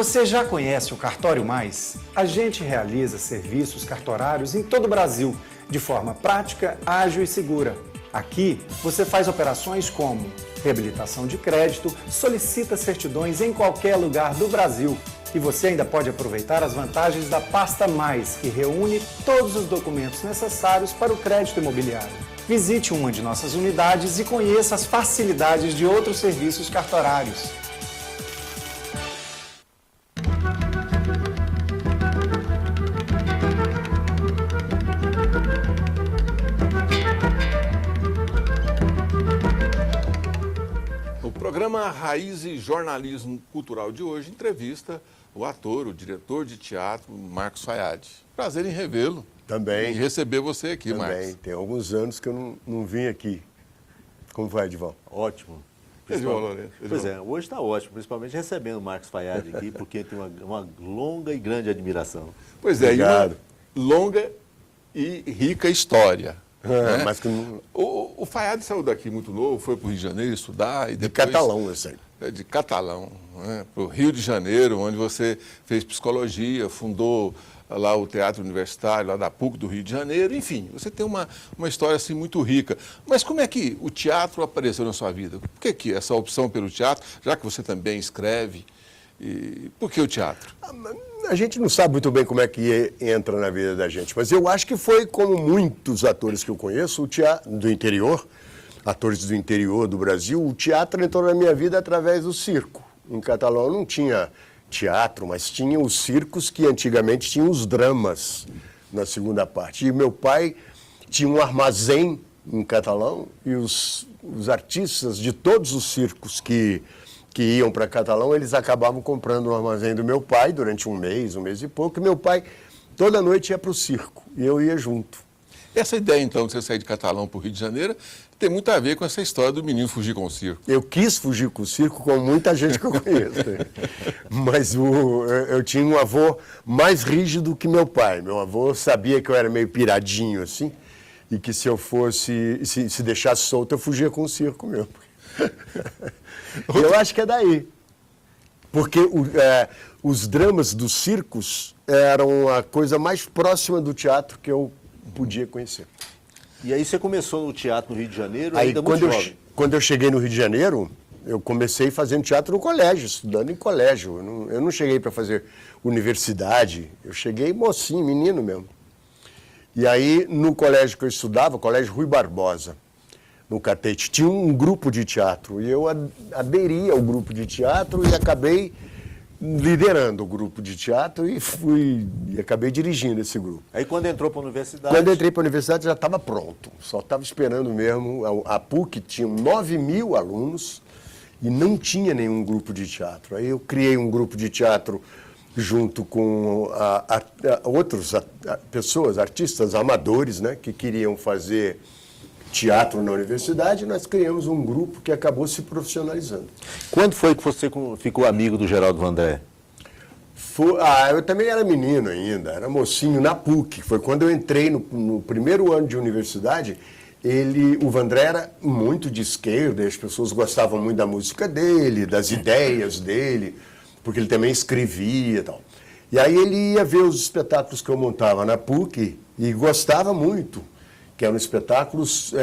Você já conhece o Cartório Mais? A gente realiza serviços cartorários em todo o Brasil, de forma prática, ágil e segura. Aqui, você faz operações como reabilitação de crédito, solicita certidões em qualquer lugar do Brasil. E você ainda pode aproveitar as vantagens da Pasta Mais, que reúne todos os documentos necessários para o crédito imobiliário. Visite uma de nossas unidades e conheça as facilidades de outros serviços cartorários. O programa Raízes Jornalismo Cultural de hoje entrevista o ator, o diretor de teatro, Marcos Fayad. Prazer em revê-lo. Também. E receber você aqui, Também. Marcos. Tem alguns anos que eu não vim aqui. Como vai, Edivaldo? Ótimo. Edivaldo Lourenço. Pois é, hoje está ótimo, principalmente recebendo o Marcos Fayad aqui, porque tem uma longa e grande admiração. Pois é, Obrigado. E uma longa e rica história. É, né? mas que não... O Fayad saiu daqui muito novo, foi para o Rio de Janeiro estudar. E De depois, Catalão, eu sei. De Catalão, né? Para o Rio de Janeiro, onde você fez psicologia, fundou lá o Teatro Universitário, lá da PUC do Rio de Janeiro. Enfim, você tem uma história assim muito rica. Mas como é que o teatro apareceu na sua vida? Por que essa opção pelo teatro, já que você também escreve? E por que o teatro? A gente não sabe muito bem como é que entra na vida da gente, mas eu acho que foi como muitos atores que eu conheço, o teatro do interior, atores do interior do Brasil, o teatro entrou na minha vida através do circo. Em Catalão não tinha teatro, mas tinha os circos que antigamente tinham os dramas na segunda parte. E meu pai tinha um armazém em Catalão e os artistas de todos os circos que iam para Catalão, eles acabavam comprando no armazém do meu pai durante um mês e pouco. E meu pai toda noite ia para o circo e eu ia junto. Essa ideia, então, de você sair de Catalão para o Rio de Janeiro, tem muito a ver com essa história do menino fugir com o circo. Eu quis fugir com o circo, como muita gente que eu conheço. Mas eu tinha um avô mais rígido que meu pai. Meu avô sabia que eu era meio piradinho, assim, e que se eu fosse, se deixasse solto, eu fugia com o circo mesmo. Eu acho que é daí. Porque os dramas dos circos eram a coisa mais próxima do teatro que eu podia conhecer. E aí você começou no teatro no Rio de Janeiro, Aí, ainda muito jovem. quando eu cheguei no Rio de Janeiro, eu comecei fazendo teatro no colégio, estudando em colégio. Eu não cheguei para fazer universidade, eu cheguei mocinho, menino mesmo. E aí, no colégio que eu estudava, Colégio Rui Barbosa, no Catete, tinha um grupo de teatro. E eu aderi ao grupo de teatro e acabei liderando o grupo de teatro e acabei dirigindo esse grupo. Aí quando entrou para a universidade... Quando eu entrei para a universidade já estava pronto, só estava esperando mesmo. A PUC tinha 9.000 alunos e não tinha nenhum grupo de teatro. Aí eu criei um grupo de teatro junto com outras pessoas, artistas amadores, né, que queriam fazer teatro na universidade. Nós criamos um grupo que acabou se profissionalizando. Quando foi que você ficou amigo do Geraldo Vandré? Eu também era menino ainda, era mocinho na PUC. Foi quando eu entrei no primeiro ano de universidade. O Vandré era muito de esquerda, e as pessoas gostavam muito da música dele, das ideias dele, porque ele também escrevia e tal. E aí ele ia ver os espetáculos que eu montava na PUC e gostava muito, que eram espetáculos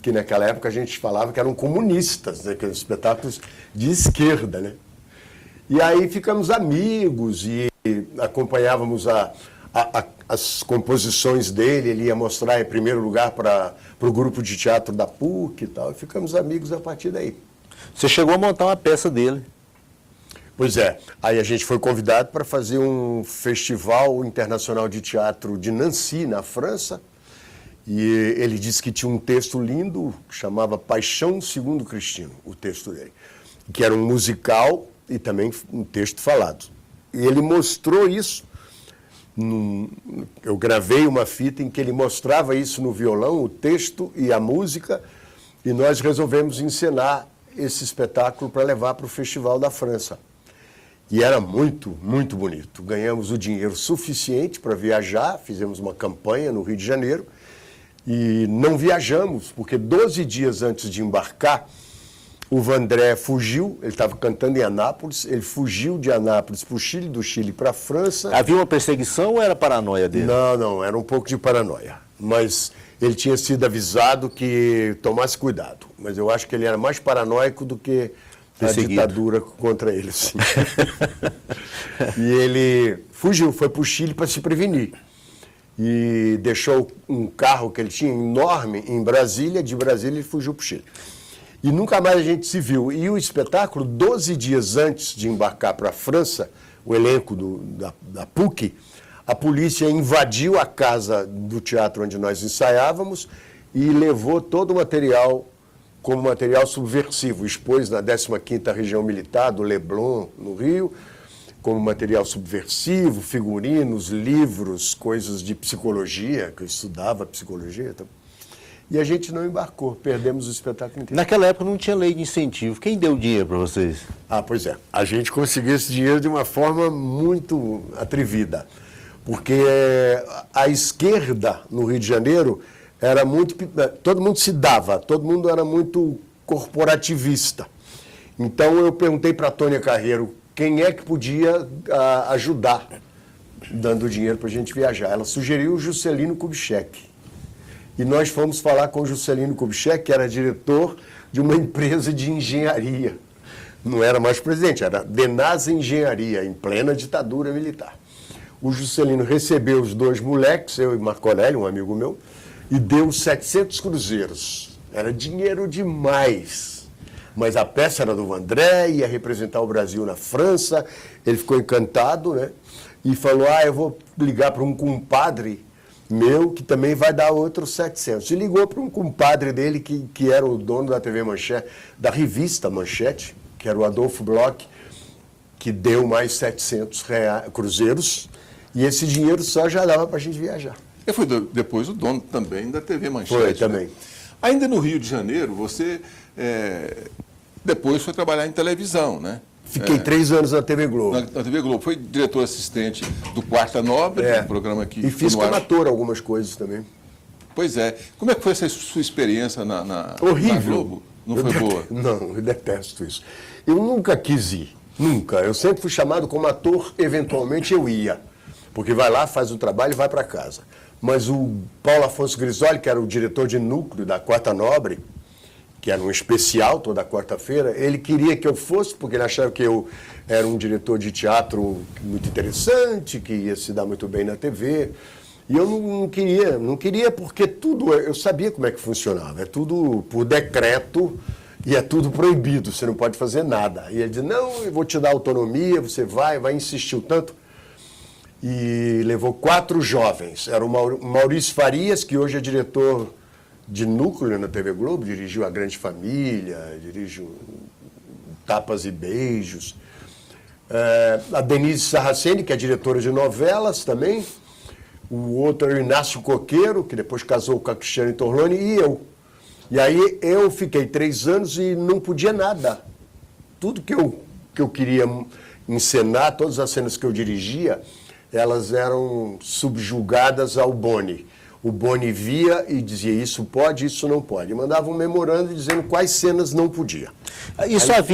que naquela época a gente falava que eram comunistas, né, que eram espetáculos de esquerda, né? E aí ficamos amigos e acompanhávamos as composições dele. Ele ia mostrar em primeiro lugar para o grupo de teatro da PUC e tal, e ficamos amigos a partir daí. Você chegou a montar uma peça dele. Pois é, aí a gente foi convidado para fazer um festival internacional de teatro de Nancy, na França, e ele disse que tinha um texto lindo, que chamava Paixão Segundo Cristino, o texto dele, que era um musical e também um texto falado. E ele mostrou isso, eu gravei uma fita em que ele mostrava isso no violão, o texto e a música, e nós resolvemos encenar esse espetáculo para levar para o Festival da França. E era muito, muito bonito. Ganhamos o dinheiro suficiente para viajar, fizemos uma campanha no Rio de Janeiro, e não viajamos, porque 12 dias antes de embarcar, O Vandré fugiu, ele estava cantando em Anápolis, ele fugiu de Anápolis para o Chile, do Chile para a França. Havia uma perseguição ou era paranoia dele? Não, era um pouco de paranoia. Mas ele tinha sido avisado que tomasse cuidado. Mas eu acho que ele era mais paranoico do que a ditadura contra ele. Sim. E ele fugiu, foi para o Chile para se prevenir. E deixou um carro que ele tinha enorme em Brasília, de Brasília ele fugiu para o Chile. E nunca mais a gente se viu. E o espetáculo, 12 dias antes de embarcar para a França, o elenco da PUC, a polícia invadiu a casa do teatro onde nós ensaiávamos e levou todo o material como material subversivo. Expôs na 15ª Região Militar do Leblon, no Rio, como material subversivo, figurinos, livros, coisas de psicologia, que eu estudava psicologia. E a gente não embarcou, perdemos o espetáculo inteiro. Naquela época não tinha lei de incentivo. Quem deu dinheiro para vocês? Ah, pois é. A gente conseguiu esse dinheiro de uma forma muito atrevida. Porque a esquerda no Rio de Janeiro era muito... Todo mundo se dava, todo mundo era muito corporativista. Então eu perguntei para a Tônia Carreiro quem é que podia ajudar dando dinheiro para a gente viajar. Ela sugeriu o Juscelino Kubitschek. E nós fomos falar com o Juscelino Kubitschek, que era diretor de uma empresa de engenharia. Não era mais presidente, era Denasa Engenharia, em plena ditadura militar. O Juscelino recebeu os dois moleques, eu e Marco Aurélio, um amigo meu, e deu 700 cruzeiros. Era dinheiro demais. Mas a peça era do Vandré, ia representar o Brasil na França. Ele ficou encantado, né? E falou, eu vou ligar para um compadre meu, que também vai dar outros 700. E ligou para um compadre dele, que era o dono da TV Manchete, da revista Manchete, que era o Adolfo Bloch, que deu mais 700 cruzeiros, e esse dinheiro só já dava para a gente viajar. E foi depois o dono também da TV Manchete. Foi, também. Né? Ainda no Rio de Janeiro, você depois foi trabalhar em televisão, né? Fiquei 3 anos na TV Globo. Na TV Globo. Foi diretor assistente do Quarta Nobre, um programa que... E fiz como ator algumas coisas também. Pois é. Como é que foi essa sua experiência na Globo? Não foi boa? Não, eu detesto isso. Eu nunca quis ir. Nunca. Eu sempre fui chamado como ator, eventualmente eu ia. Porque vai lá, faz o trabalho e vai para casa. Mas o Paulo Afonso Grisoli, que era o diretor de núcleo da Quarta Nobre, que era um especial toda quarta-feira, ele queria que eu fosse, porque ele achava que eu era um diretor de teatro muito interessante, que ia se dar muito bem na TV. E eu não queria porque tudo, eu sabia como é que funcionava, é tudo por decreto e é tudo proibido, você não pode fazer nada. E ele disse, não, eu vou te dar autonomia, você vai insistir o tanto. E levou 4 jovens, era o Maurício Farias, que hoje é diretor de núcleo na TV Globo, dirigiu A Grande Família, dirigiu Tapas e Beijos. A Denise Sarraceni, que é diretora de novelas também. O outro é o Inácio Coqueiro, que depois casou com a Cristiane Torloni, e eu. E aí eu fiquei 3 anos e não podia nada. Tudo que eu queria encenar, todas as cenas que eu dirigia, elas eram subjugadas ao Boni. O Boni via e dizia, isso pode, isso não pode. E mandava um memorando dizendo quais cenas não podia. Isso havia